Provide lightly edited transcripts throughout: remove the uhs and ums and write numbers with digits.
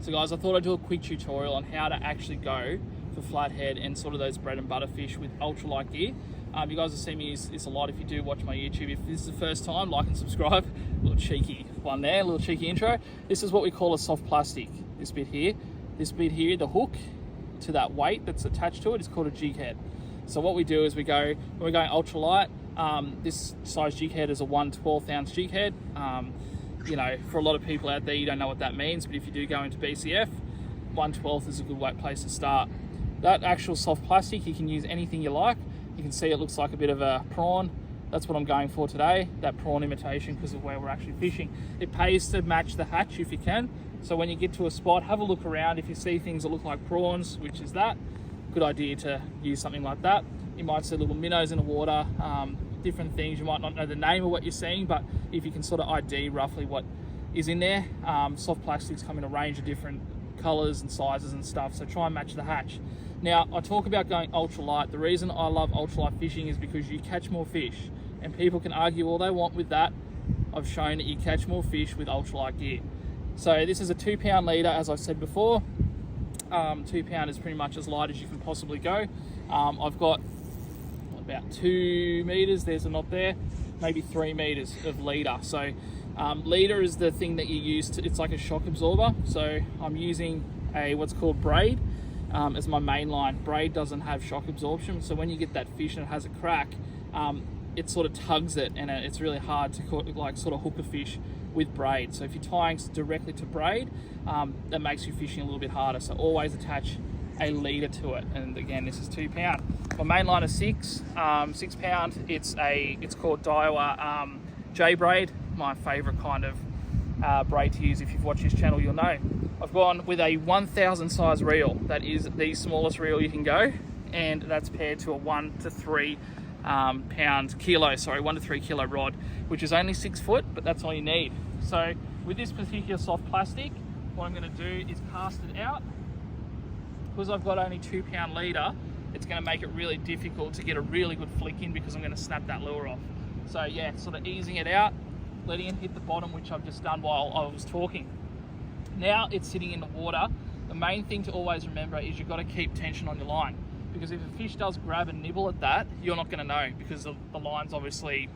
So guys, I thought I'd do a quick tutorial on how to actually go for flathead and sort of those bread and butter fish with ultralight gear. You guys have seen me use this a lot if you do watch my YouTube. If this is the first time, like and subscribe. A little cheeky one there, a little cheeky intro. This is what we call a soft plastic, this bit here. This bit here, the hook to that weight that's attached to it is called a jig head. So what we do is when we're going ultralight, this size jig head is a 1/12 ounce jig head. You know, for a lot of people out there, you don't know what that means, but if you do go into BCF, 1/12 is a good place to start. That actual soft plastic, you can use anything you like. You can see it looks like a bit of a prawn. That's what I'm going for today, that prawn imitation, because of where we're actually fishing. It pays to match the hatch if you can. So when you get to a spot, have a look around. If you see things that look like prawns, which is that, good idea to use something like that. You might see little minnows in the water, different things. You might not know the name of what you're seeing, but if you can sort of ID roughly what is in there. Soft plastics come in a range of different colors and sizes and stuff, so try and match the hatch. Now, I talk about going ultralight. The reason I love ultralight fishing is because you catch more fish, and people can argue all they want with that. I've shown that you catch more fish with ultralight gear. So this is a 2 pound leader, as I said before. 2 pound is pretty much as light as you can possibly go. I've got about 2 meters, there's a knot there, maybe 3 meters of leader. So leader is the thing that you use to, it's like a shock absorber. So I'm using what's called braid as my main line. Braid doesn't have shock absorption, so when you get that fish and it has a crack, it sort of tugs it, and it's really hard to sort of hook a fish with braid. So if you're tying directly to braid, that makes you fishing a little bit harder. So always attach a leader to it. And again, this is 2 pound. My main line is 6 pound. It's called Daiwa J braid, my favorite kind of braid to use. If you've watched this channel, you'll know. I've gone with a 1000 size reel. That is the smallest reel you can go, and that's paired to a 1 to 3 1 to 3 kilo rod, which is only 6 foot, but that's all you need. So with this particular soft plastic, what I'm going to do is cast it out. Because I've got only 2 pound leader, it's going to make it really difficult to get a really good flick in, because I'm going to snap that lure off. So yeah, sort of easing it out, letting it hit the bottom, which I've just done while I was talking. Now it's sitting in the water. The main thing to always remember is you've got to keep tension on your line, because if a fish does grab and nibble at that, you're not going to know, because the line's obviously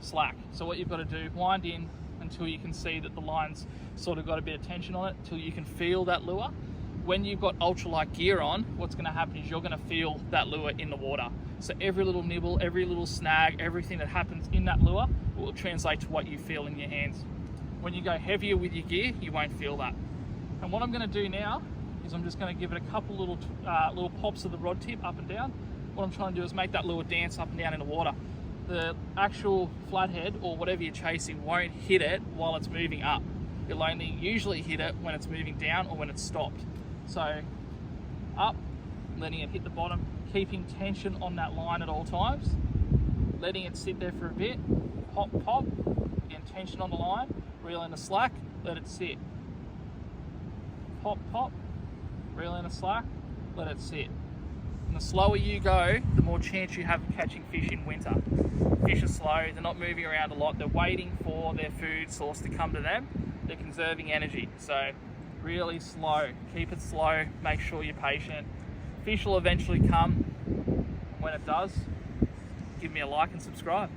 slack. So what you've got to do, wind in until you can see that the line's sort of got a bit of tension on it, until you can feel that lure. When you've got ultralight gear on, what's going to happen is you're going to feel that lure in the water. So every little nibble, every little snag, everything that happens in that lure will translate to what you feel in your hands. When you go heavier with your gear, you won't feel that. And what I'm going to do now is I'm just going to give it a couple little pops of the rod tip up and down. What I'm trying to do is make that lure dance up and down in the water. The actual flathead or whatever you're chasing won't hit it while it's moving up. You'll only usually hit it when it's moving down or when it's stopped. So up, letting it hit the bottom, keeping tension on that line at all times, letting it sit there for a bit, pop, pop, again tension on the line, reel in the slack, let it sit. Pop, pop, reel in the slack, let it sit. And the slower you go, the more chance you have of catching fish in winter. Fish are slow, they're not moving around a lot, they're waiting for their food source to come to them, they're conserving energy. So really slow, keep it slow, make sure you're patient. Fish will eventually come. When it does, give me a like and subscribe.